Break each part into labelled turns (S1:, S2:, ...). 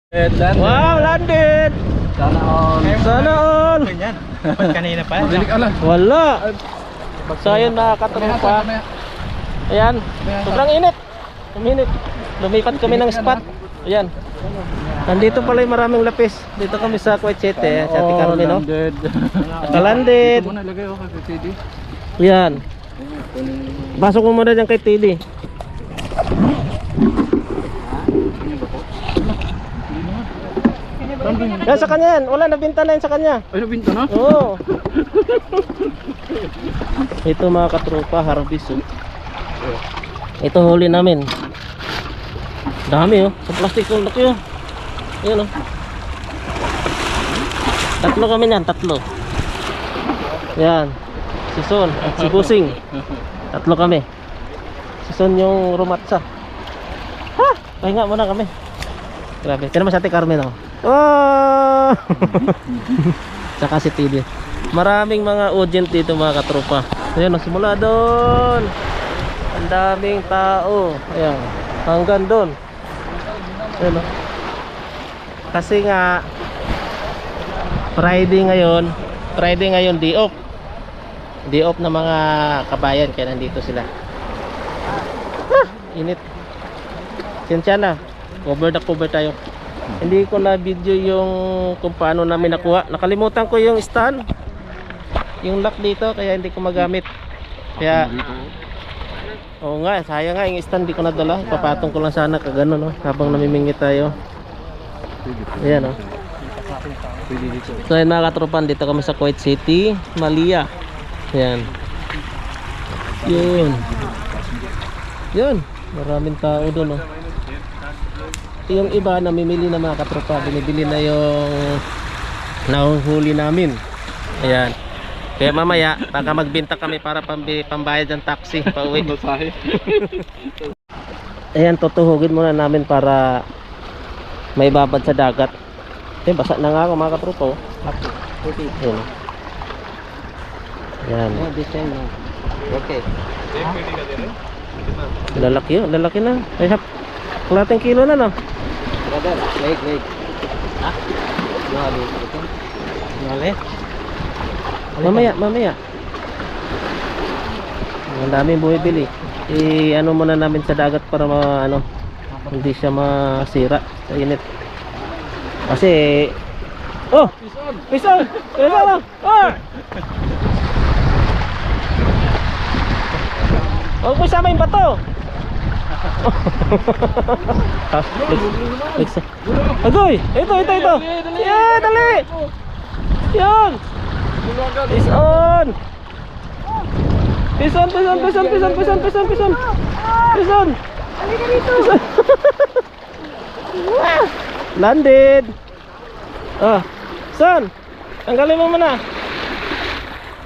S1: Wow, landed!
S2: Sana all.
S1: Sana all!
S3: Ganyan. Dapat kanina pa.
S2: Mabilik ala.
S1: Wala! So ayun mga katropa. Ayan, sobrang init. Uminit. Lumipat kami ng spot. Ayan. Nandito pala yung maraming lapis. Dito kami sa Coachete, sa Ate Carmen, no? Nakalanded.
S2: Ito muna ilagay ako kay TD.
S1: Ayan. Pasok mo muna dyan kay TD. Yan sa kanya yan. Wala, nabinta na yan sa kanya.
S2: Ay, nabinta na?
S1: Oo. Ito mga katropa, harvest. Oh. Ito huli namin. Dami oh. Sa plastic oh. Laki oh. Ayan oh. Tatlo kami niyan, tatlo. Yan. Si Son at si Busing. Tatlo kami. Si Son yung rumatsa. Ha! Pahinga muna kami. Grabe. Tiyan naman sa Ate Carmen oh. Oh! Saka si TD. Maraming mga audience dito mga katropa. Ayan, simula doon. Ang daming tao. Ayan, hanggang doon. Ayan, kasi nga Friday ngayon day off. Day off na mga kabayan kaya nandito sila. Init. Sinsya na. Cover tayo. Hindi ko na video yung kung paano namin nakuha. Nakalimutan ko yung stand, yung lock dito, kaya hindi ko magamit. Kaya oo nga, sayang nga yung stand, hindi ko nadala. Papatong ko lang sana kagano no, habang namimingit tayo. Ayan no. So ayun mga katropan, dito kami sa Kuwait City, Malia. Ayan. Yun, maraming tao doon no. Yung iba namimili na mga katropa, binibili na yung nahuhuli namin. Ayan. Kaya mamaya baka magbenta kami para pambayad ng taxi pauwi. Ayan, tutuhugin muna namin para may babad sa dagat. Eh, basa na nga ako mga katropa. Ayan. Ayan. Okay. Lalaki na. Ay, kalating kilo na no. Brother, wait. Ha? Nali. Mamaya. Ang daming bumibili. Ano muna namin sa dagat para hindi siya masira sa init. Kasi Pison lang. Huwag mo sama yung bato. Agoy! Ito! Yeah, dali! Yan! Pison! Halika dito! Landed! Ah, Son! Tanggalin mo muna!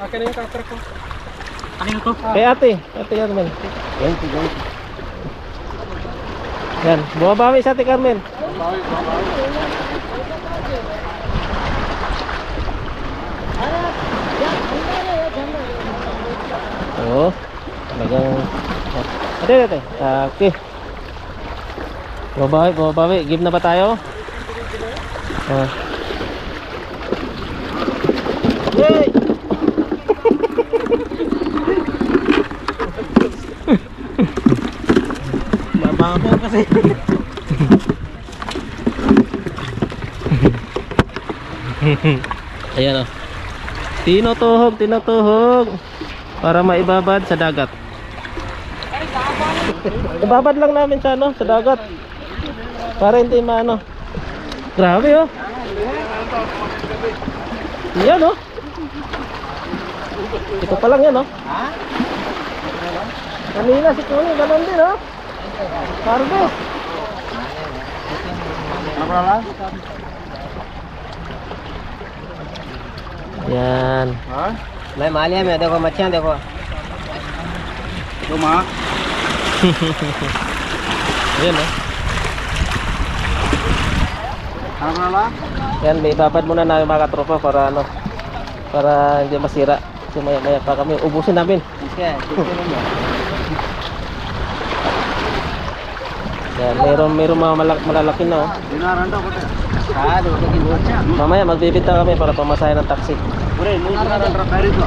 S3: Akin na yung cutter ko. Kanino to?
S1: Kay ate Carmen. Yan, bumabawi sa Ate Carmen. Oo. Talagang ate. Okay. Bumabawi. Give na ba tayo? Yay! Mababa kasi. Ayan o. Tinutuhog para maibabad sa dagat. Ibabad lang namin sa sa dagat. Para hindi maano. Grabe oh. Yan oh. Ito pa lang yan oh. Kanina si Kuya ganun din oh. Harvest. Yan.
S3: भाई मालिया में देखो मच्छियाँ देखो
S2: Ito ma.
S1: Yan oh.
S2: Ano lang?
S1: Yan, may babad muna namin mga katropa para para hindi masira. Kasi maya pa kami ubusin namin. Yan, meron mga malalaki na oh.
S2: Dinaran daw ko.
S1: Mamaya magbibita kami para pamasahe ng taxi.
S2: Ore, no dinaran ra kari to.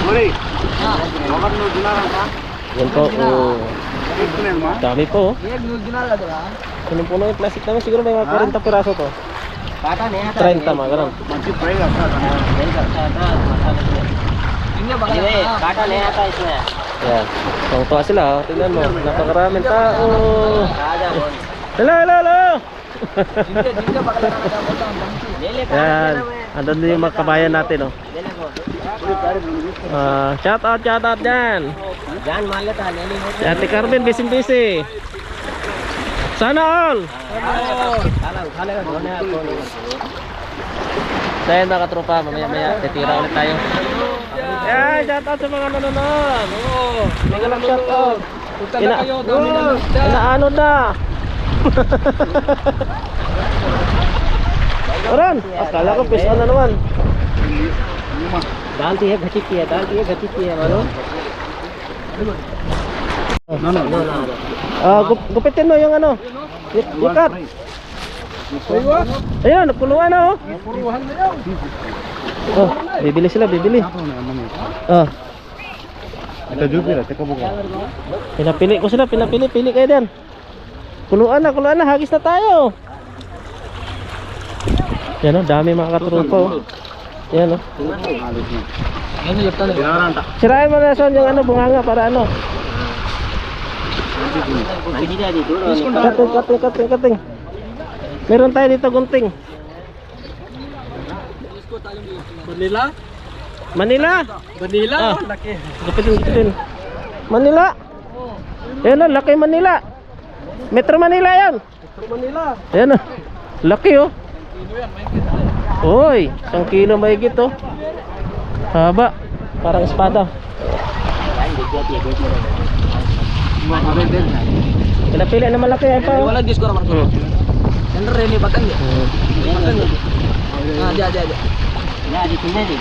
S2: Ore. Makan no dinaran ka.
S1: Yan po. Oh.
S2: Iknen ma.
S1: Dami po. oh.
S3: Ye no dinaran ka.
S1: Punong-puno yung plastic namin. Siguro may mga 40 piraso to. 30 mga ganun.
S2: Manchi paega ka.
S3: काटा नहीं आता इसमें
S1: Yan. Tungtuwa sila oh. Tingnan mo. Napakaraming tao. Hello.
S3: जिनके पकड़ा ना बोलता हूं ले ले
S1: Yan. Andun din yung mga kabayan natin oh.
S3: ले ले को
S1: Shout out dyan.
S3: जान मान लेता ले ले
S1: Si Ate Carmen, busy. Sana all.
S3: खाला उठा लेगा धोने आपको
S1: Dahil mga katropa, mamaya titira ulit tayo. Yan, shout out sa mga nanonood. Hindi lang shout out.
S3: Punta na kayo dami na
S1: Inaano na. Aran, akala ko fish on na naman.
S3: डालती है घटी है मालूम
S1: Gupitin mo yung ano. Ikat. Ayun, napuluan na oh. Oh, bibili sila. Oh.
S2: Ito jupira, teka buka.
S1: Pinapili ko sila, pili kayo din. Kuluan na, hagis na tayo. Yan oh, dami mga katrupa oh. Yan oh.
S3: ini jepta ले
S2: Dinaran ta.
S1: Sirain mo na son yung ano, bunganga para ano. Kating. Meron tayo dito gunting. Manila. Ah.
S3: लके
S1: Gupitin. Manila. Ayan o, laki Manila. Metro Manila yan. Ayan o. Laki oh. Uy, 1 kilo mahigit oh. Haba. Parang espada. Pinapili na malaki ay pa.
S3: वाला जिसको rubber
S1: Hmm.
S3: Centre रेली बटन दे हां जा ले di tunde deh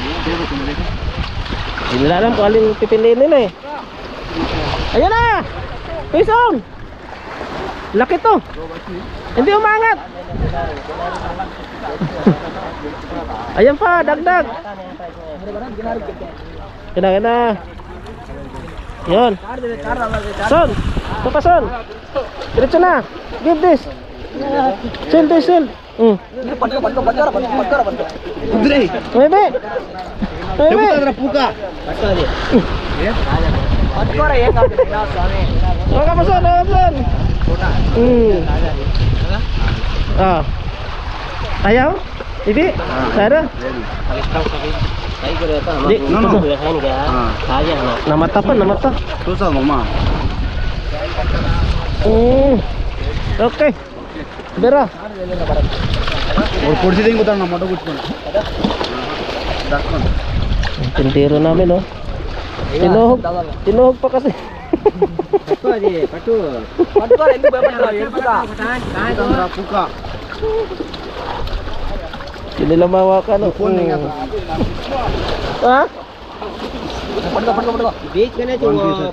S1: Hindi nila alam kung alin pipiliin nila eh. Ayan na! Pison! Laki to! Hindi umangat! Ayan pa, dagdag! Kina. Yun! Son! Ito pa son! Diretso na! Give this! Shield!
S2: Udre.
S1: Bebe!
S2: Tebuka puka.
S1: Waka pa son! Ah. Ayaw? Hindi? Sada? Di,
S2: No.
S1: namata pa.
S2: Tusa mama.
S1: Okay. Bera.
S2: Or kursi din ko na moto kuchkon. Dakon.
S1: Tindero namin oh. Tinuhog pa kasi.
S3: पटकर इनको पटकर ये पूरा
S2: Dinaran puka.
S1: Hindi nila mawakan oh. Ha?
S3: पटकर बीच में ने जो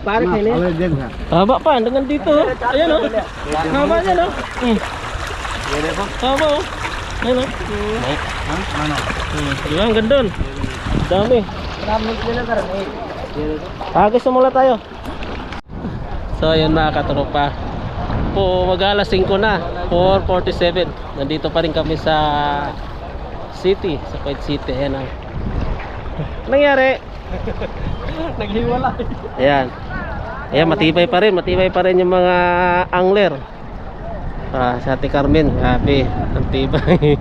S3: पार्क है ने
S2: Ale dekha.
S1: Haba pa, hanggang dito oh. Ayan oh. Haba niyan oh. Haba oh. Ayan oh. Diba, hanggang doon. Dami.
S3: नाम निकले ना कर नहीं
S1: Agis na mula tayo. So ayun mga katropa, po mag-alas 5 na, 4:47. Nandito pa rin kami sa city, sa Kuwait City. Ayan ang nangyari.
S3: naghiwalay
S1: Ayan, matibay pa rin yung mga angler. Sa Ate Carmen, grabe, ang tibay.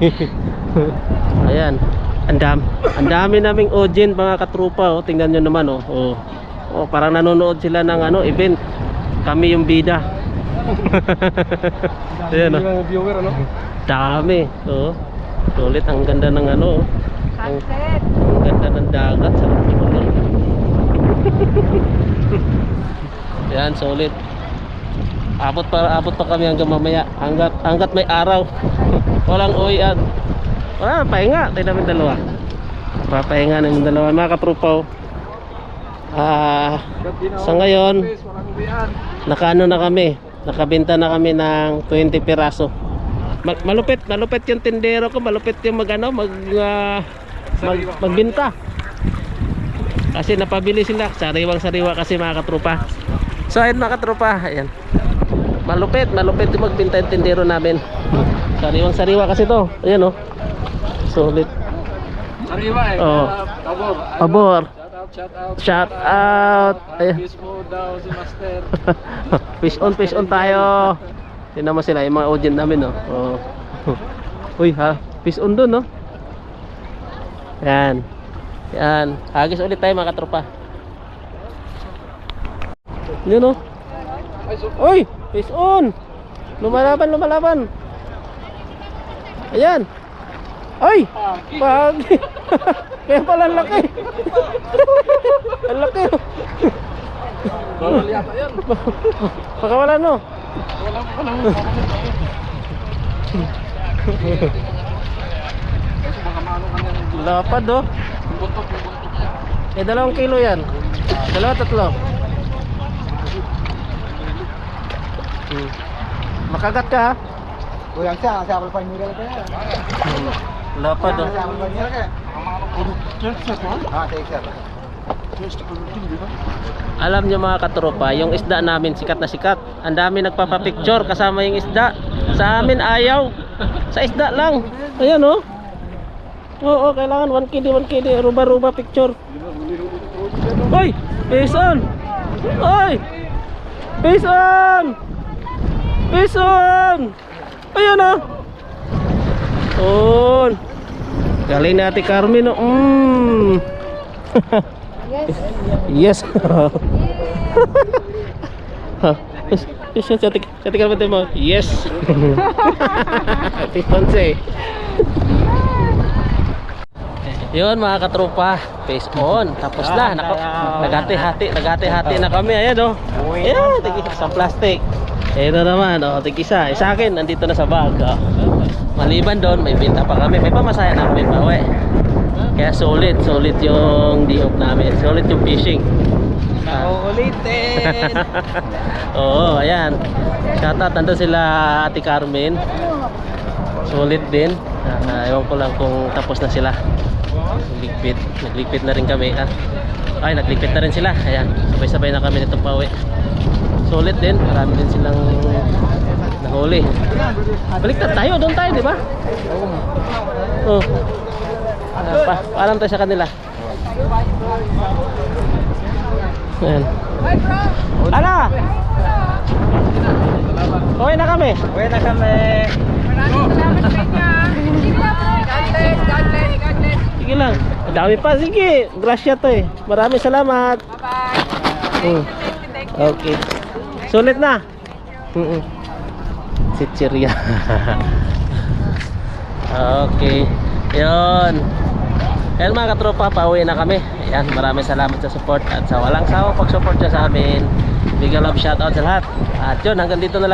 S1: Ayan, ang dami naming audience mga katrupa oh. Tingnan nyo naman oh. Oh, parang nanonood sila ng ano, event. Kami yung bida. Ayan oh.
S3: viewer ano
S1: Dami. Oh. Sulit, ang ganda ng ano. Ang ganda ng dagat sa Timor. Yan, solid. Abot pa kami hanggang mamaya. Hanggat may araw. Walang uwian. Wala, pahinga. Tayo namin dalawa. Papahinga namin dalawa. Mga katropa. Sa ngayon, nakaano na kami. Nakabenta na kami ng 20 piraso. Malupit yung tindero ko, malupit yung magbenta. Kasi napabili sila, sariwang-sariwa kasi mga katropa. So ayun mga katropa, ayan. Malupit yung magbenta yung tindero namin. Sariwang-sariwa kasi to. Ayan oh. Solid.
S3: Sariwa eh.
S1: Oh.
S3: Pabor.
S1: Pabor.
S3: Shout out.
S1: Shout out. Ayan.
S3: Fish mo daw si Master.
S1: Fish on tayo. Tingnan mo sila, yung mga audience namin oh. Oh. Uy ha, fish on dun oh. Yan. Yan. Hagis ulit tayo mga katropa. Yun oh. Uy, fish on. Lumalaban. Ayan. Ay! Pagi! Kaya pala ang laki! Ang laki!
S3: Bawal yata yan.
S1: Baka wala no?
S3: Walang. Mga mano kanya ng
S1: Lapad oh.
S3: buntot.
S1: 2 kilo yan. 2, 3. Makagat ka ha?
S2: Kulang siya, siya ako pa yung mura kaya.
S1: Lapad oh.
S2: Siya ako pa yung kaya. Ah, take care.
S1: Alam nyo mga katropa, yung isda namin sikat na sikat. Ang dami nagpapapicture kasama yung isda. Sa amin ayaw. Sa isda lang. Ayan oh. Oo, kailangan 1 KD. Ruba picture. Hoy! Fish on! Hoy! Fish on! Fish on! Ayan oh. On. Galing natin Carmen oh. Yes. Yes. Cantik naman mo. Yes. Piponse. Yun mga katropa, face on. Tapos na. Nagati-hati na kami. Ayan oh. Ayan, isang plastic. Ito naman, tig-isa. Sa akin, nandito na sa bag. Maliban doon, may benta pa kami. May pamasahe na kami pa, we. Kaya solid yung diop namin. Solid yung fishing.
S3: Ulitin.
S1: Oo, ayan. Shoutout, nandun sila Ate Carmen. Solid din. Ewan ko lang kung tapos na sila. Nagligpit na rin kami. Ay, nagligpit na rin sila. Ayan, sabay-sabay na kami nito pa, we. Solid din, marami din silang nahuli. Baliktad tayo, doon tayo, di ba? Oh. Paalam tayo sa kanila. Ayan. Ala! Okay na kami. Sige lang. Ang dami pa, sige. Grasya to eh. Maraming salamat. Bye-bye. Okay. Sulit na. Chichirya. Okay. Yun. Ayan mga katropa, pauwi na kami. Ayan, maraming salamat sa support at sa walang sawang pag-support nyo sa amin. Big love shoutout sa lahat. At yun, hanggang dito na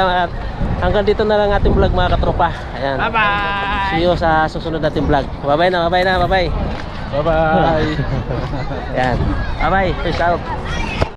S1: lang ating vlog mga katropa. Ayan.
S3: Bye-bye.
S1: See you sa susunod nating vlog. Bye-bye na.
S3: Bye-bye.
S1: Ayan. Bye-bye. Peace out.